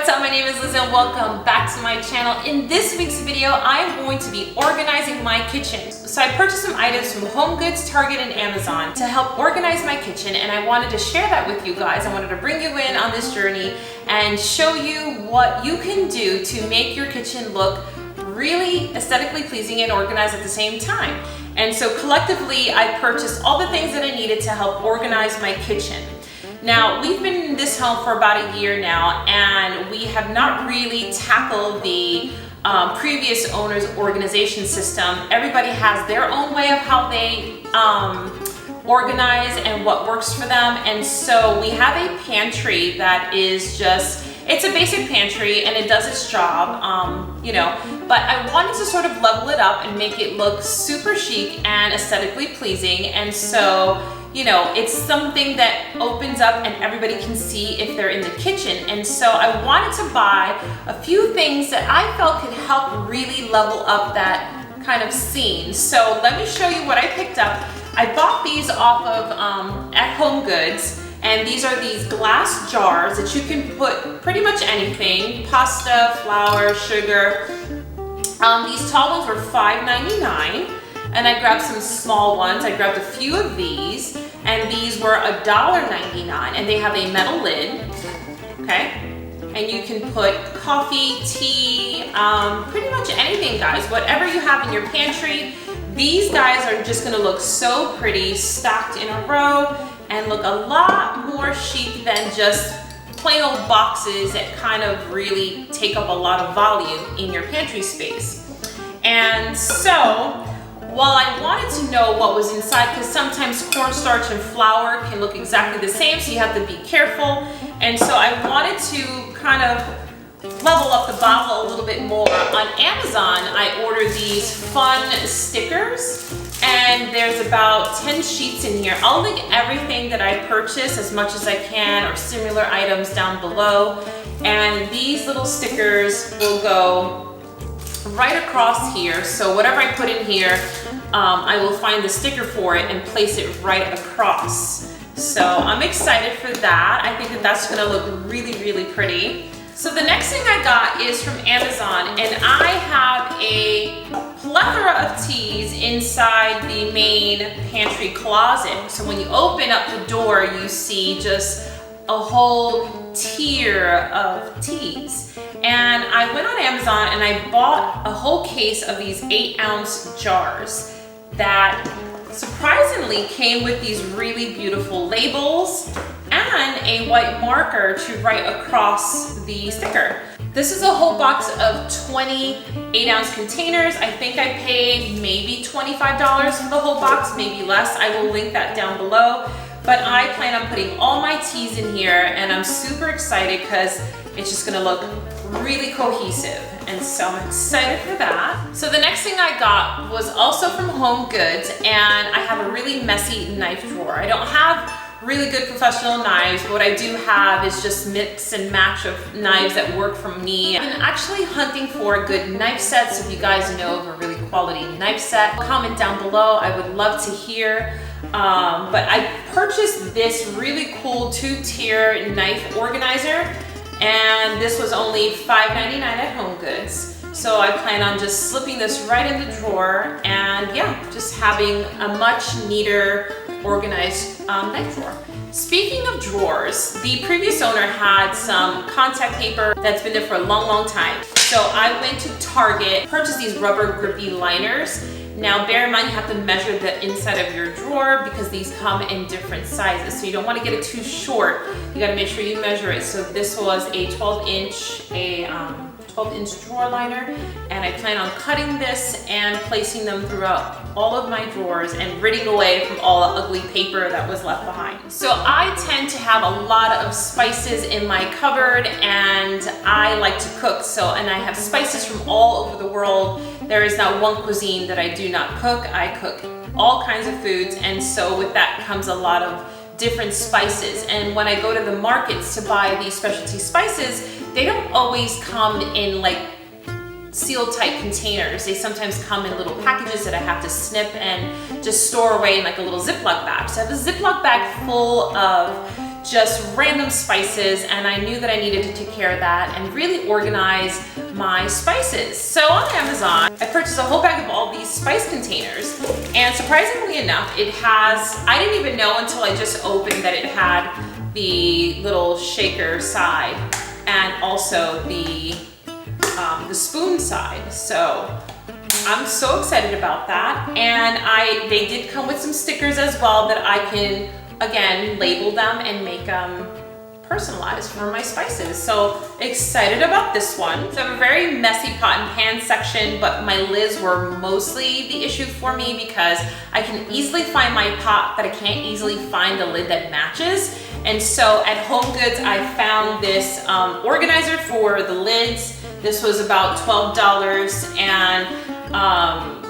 up? My name is Liz and welcome back to my channel. In this week's video, I am going to be organizing my kitchen. So I purchased some items from HOMEGOODS, Target, and Amazon to help organize my kitchen, and I wanted to share that with you guys. I wanted to bring you in on this journey and show you what you can do to make your kitchen look really aesthetically pleasing and organized at the same time. And so collectively, I purchased all the things that I needed to help organize my kitchen. Now, we've been in this home for about a year now, and we have not really tackled the previous owner's organization system. Everybody has their own way of how they organize and what works for them. And so we have a pantry that is just, it's a basic pantry and it does its job, you know, but I wanted to sort of level it up and make it look super chic and aesthetically pleasing. And so, you know, it's something that opens up and everybody can see if they're in the kitchen. And so I wanted to buy a few things that I felt could help really level up that kind of scene. So let me show you what I picked up. I bought these off of at HOMEGOODS, and these are these glass jars that you can put pretty much anything: pasta, flour, sugar. These tall ones were $5.99. And I grabbed some small ones. I grabbed a few of these, and these were $1.99, and they have a metal lid, okay? And you can put coffee, tea, pretty much anything, guys. Whatever you have in your pantry, these guys are just gonna look so pretty, stacked in a row, and look a lot more chic than just plain old boxes that kind of really take up a lot of volume in your pantry space. And so, while I wanted to know what was inside, because sometimes cornstarch and flour can look exactly the same, so you have to be careful. And so I wanted to kind of level up the bottle a little bit more. On Amazon, I ordered these fun stickers, and there's about 10 sheets in here. I'll link everything that I purchased as much as I can, or similar items, down below. And these little stickers will go right across here. So whatever I put in here, I will find the sticker for it and place it right across. So I'm excited for that. I think that that's gonna look really, really pretty. So the next thing I got is from Amazon, and I have a plethora of teas inside the main pantry closet. So when you open up the door, you see just a whole tier of teas. And I went on Amazon and I bought a whole case of these 8-ounce jars that surprisingly came with these really beautiful labels and a white marker to write across the sticker. This is a whole box of 20 8-ounce containers. I think I paid maybe $25 for the whole box, maybe less. I will link that down below. But I plan on putting all my teas in here, and I'm super excited because it's just gonna look really cohesive. And so I'm excited for that. So the next thing I got was also from HOMEGOODS, and I have a really messy knife drawer. I don't have really good professional knives, but what I do have is just mix and match of knives that work for me. I've been actually hunting for a good knife set, so if you guys know of a really quality knife set, comment down below. I would love to hear. But I purchased this really cool 2-tier knife organizer, and this was only $5.99 at HOMEGOODS. So I plan on just slipping this right in the drawer, and yeah, just having a much neater, organized knife drawer. Speaking of drawers, the previous owner had some contact paper that's been there for a long, long time. So I went to Target, purchased these rubber grippy liners. Now bear in mind, you have to measure the inside of your drawer because these come in different sizes. So you don't want to get it too short. You got to make sure you measure it. So this was a 12-inch drawer liner, and I plan on cutting this and placing them throughout all of my drawers and ridding away from all the ugly paper that was left behind. So I tend to have a lot of spices in my cupboard, and I like to cook. And I have spices from all over the world. There is not one cuisine that I do not cook. I cook all kinds of foods, and so with that comes a lot of different spices. And when I go to the markets to buy these specialty spices, they don't always come in like sealed tight containers. They sometimes come in little packages that I have to snip and just store away in like a little Ziploc bag. So I have a Ziploc bag full of just random spices, and I knew that I needed to take care of that and really organize my spices. So on Amazon, I purchased a whole bag of all these spice containers, and surprisingly enough, it has, I didn't even know until I just opened that it had the little shaker side and also the spoon side. So I'm so excited about that. And they did come with some stickers as well that I can, again, label them and make them personalized for my spices. So excited about this one. So I have a very messy pot and pan section, but my lids were mostly the issue for me because I can easily find my pot, but I can't easily find the lid that matches. And so at HOMEGOODS, I found this organizer for the lids. This was about $12, and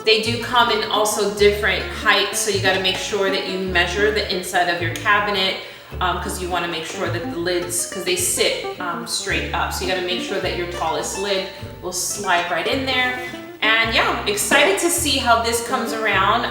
they do come in also different heights, so you got to make sure that you measure the inside of your cabinet because you want to make sure that the lids, because they sit straight up, so you got to make sure that your tallest lid will slide right in there. And yeah, I'm excited to see how this comes around.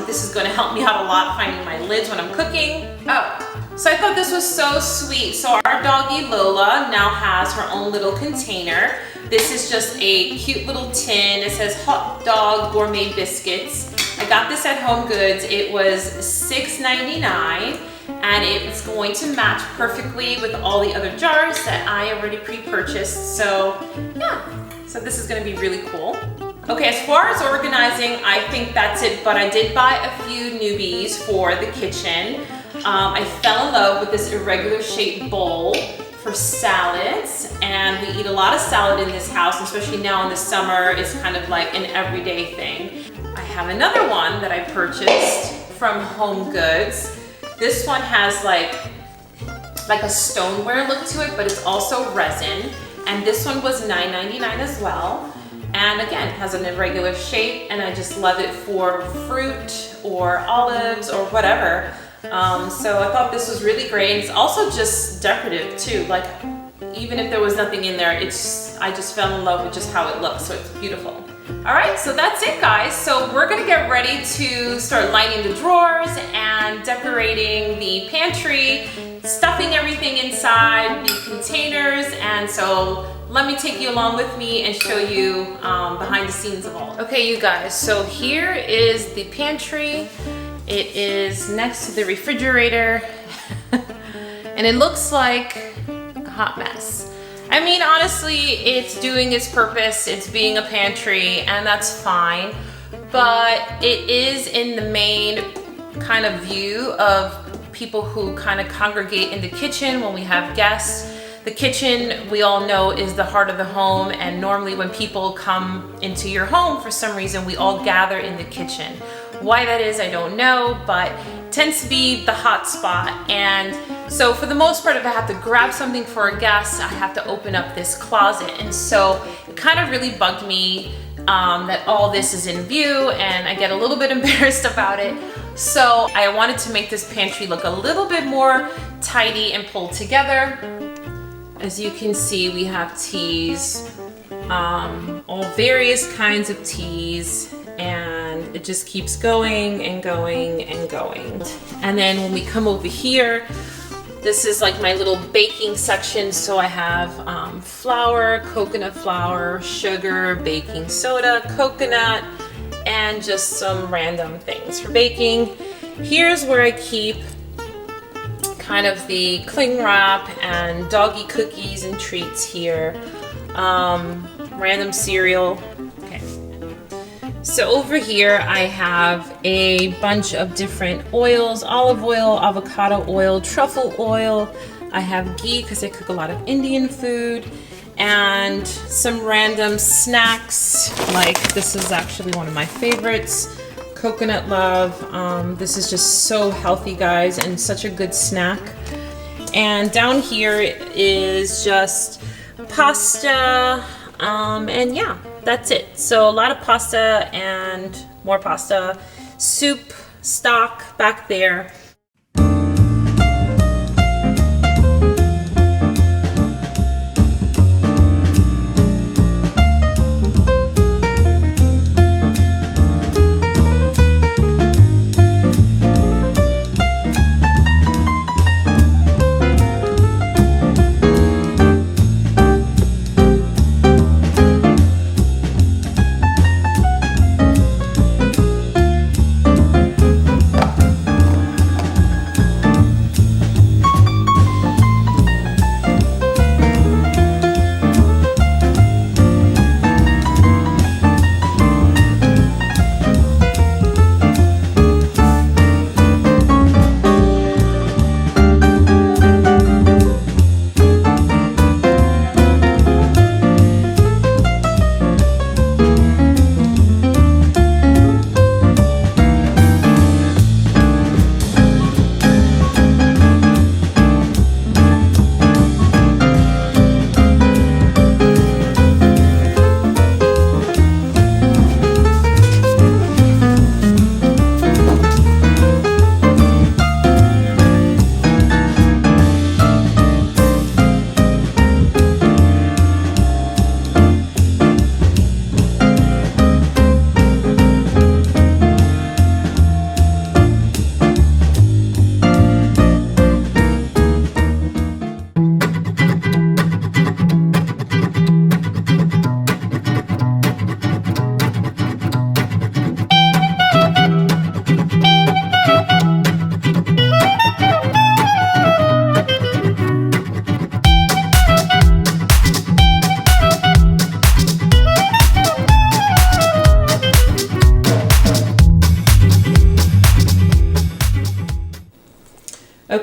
This is going to help me out a lot finding my lids when I'm cooking. Oh, so I thought this was so sweet. So our doggy Lola now has her own little container. This is just a cute little tin. It says hot dog gourmet biscuits. I got this at HOMEGOODS. It was $6.99, and it's going to match perfectly with all the other jars that I already pre-purchased. So yeah, so this is gonna be really cool. Okay, as far as organizing, I think that's it, but I did buy a few newbies for the kitchen. I fell in love with this irregular shaped bowl for salads, and we eat a lot of salad in this house, especially now in the summer. It's kind of like an everyday thing. I have another one that I purchased from HOMEGOODS. This one has like a stoneware look to it, but it's also resin. And this one was $9.99 as well. And again, has an irregular shape, and I just love it for fruit or olives or whatever. So I thought this was really great. It's also just decorative too. Like even if there was nothing in there, I just fell in love with just how it looks. So it's beautiful. All right, so that's it, guys. So we're gonna get ready to start lining the drawers and decorating the pantry, stuffing everything inside the containers. And so let me take you along with me and show you behind the scenes of all. Okay, you guys, so here is the pantry. It is next to the refrigerator and it looks like a hot mess. I mean, honestly, it's doing its purpose. It's being a pantry, and that's fine. But it is in the main kind of view of people who kind of congregate in the kitchen when we have guests. The kitchen, we all know, is the heart of the home, and normally when people come into your home, for some reason, we all gather in the kitchen. Why that is, I don't know, but it tends to be the hot spot. And so for the most part, if I have to grab something for a guest, I have to open up this closet. And so it kind of really bugged me that all this is in view, and I get a little bit embarrassed about it. So I wanted to make this pantry look a little bit more tidy and pulled together. As you can see, we have teas, all various kinds of teas, and it just keeps going and going and going. And then when we come over here, this is like my little baking section. So I have flour, coconut flour, sugar, baking soda, coconut, and just some random things for baking. Here's where I keep kind of the cling wrap and doggy cookies and treats here. Random cereal. Okay. So over here I have a bunch of different oils: olive oil, avocado oil, truffle oil. I have ghee because I cook a lot of Indian food, and some random snacks. Like this is actually one of my favorites, coconut love. This is just so healthy, guys, and such a good snack. And down here is just pasta, and yeah, that's it. So a lot of pasta and more pasta, soup, stock back there.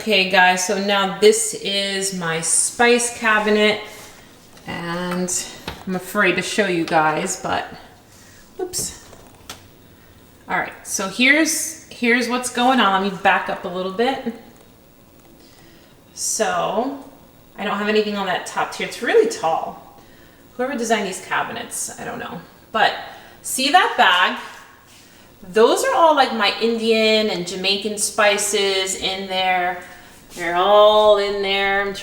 Okay guys, so now this is my spice cabinet, and I'm afraid to show you guys, but oops. All right, so here's what's going on. Let me back up a little bit. So I don't have anything on that top tier. It's really tall. Whoever designed these cabinets, I don't know. But see that bag? Those are all like my Indian and Jamaican spices in there. They're all in there.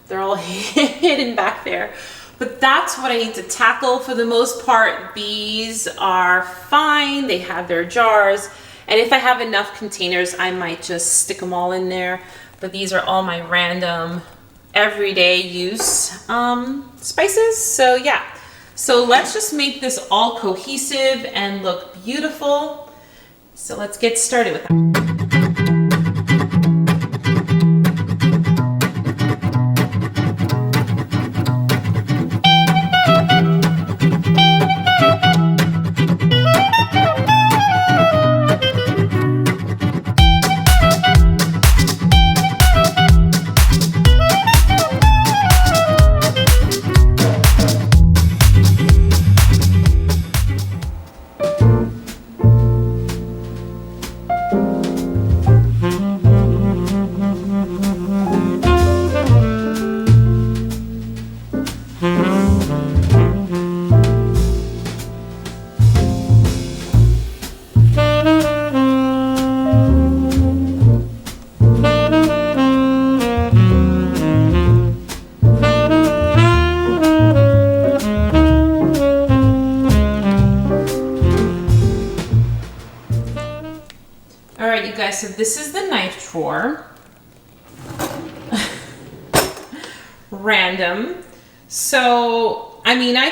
They're all hidden back there. But that's what I need to tackle for the most part. These are fine. They have their jars. And if I have enough containers, I might just stick them all in there. But these are all my random everyday use spices. So yeah. So let's just make this all cohesive and look beautiful. So let's get started with that. All right, you guys, so this is the knife drawer. Random. So, I mean, I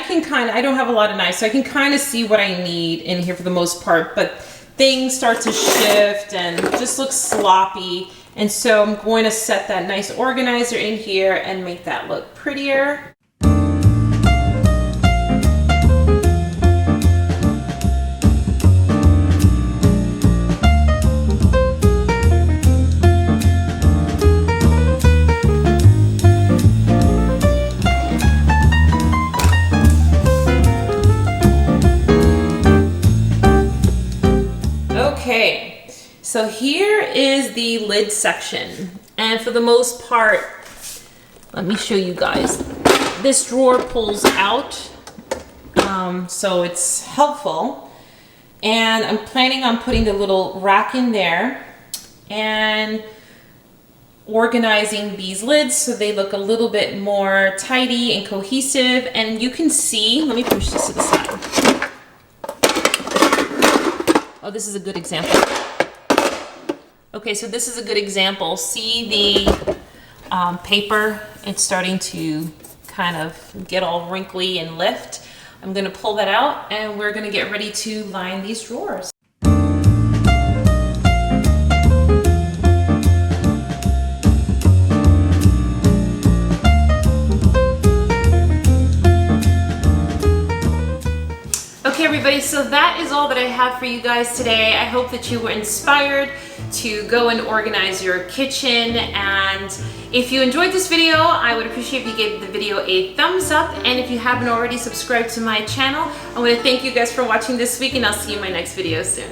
don't have a lot of knives, so I can kind of see what I need in here for the most part, but things start to shift and just look sloppy. And so I'm going to set that nice organizer in here and make that look prettier. Okay, so here is the lid section, and for the most part, let me show you guys. This drawer pulls out, so it's helpful, and I'm planning on putting the little rack in there and organizing these lids so they look a little bit more tidy and cohesive. And you can see, let me push this to the side. Oh, this is a good example. Okay, so this is a good example. See the paper? It's starting to kind of get all wrinkly and lift. I'm gonna pull that out and we're gonna get ready to line these drawers. Okay everybody, so that is all that I have for you guys today. I hope that you were inspired to go and organize your kitchen, and if you enjoyed this video, I would appreciate if you gave the video a thumbs up, and if you haven't already subscribed to my channel, I want to thank you guys for watching this week, and I'll see you in my next video soon.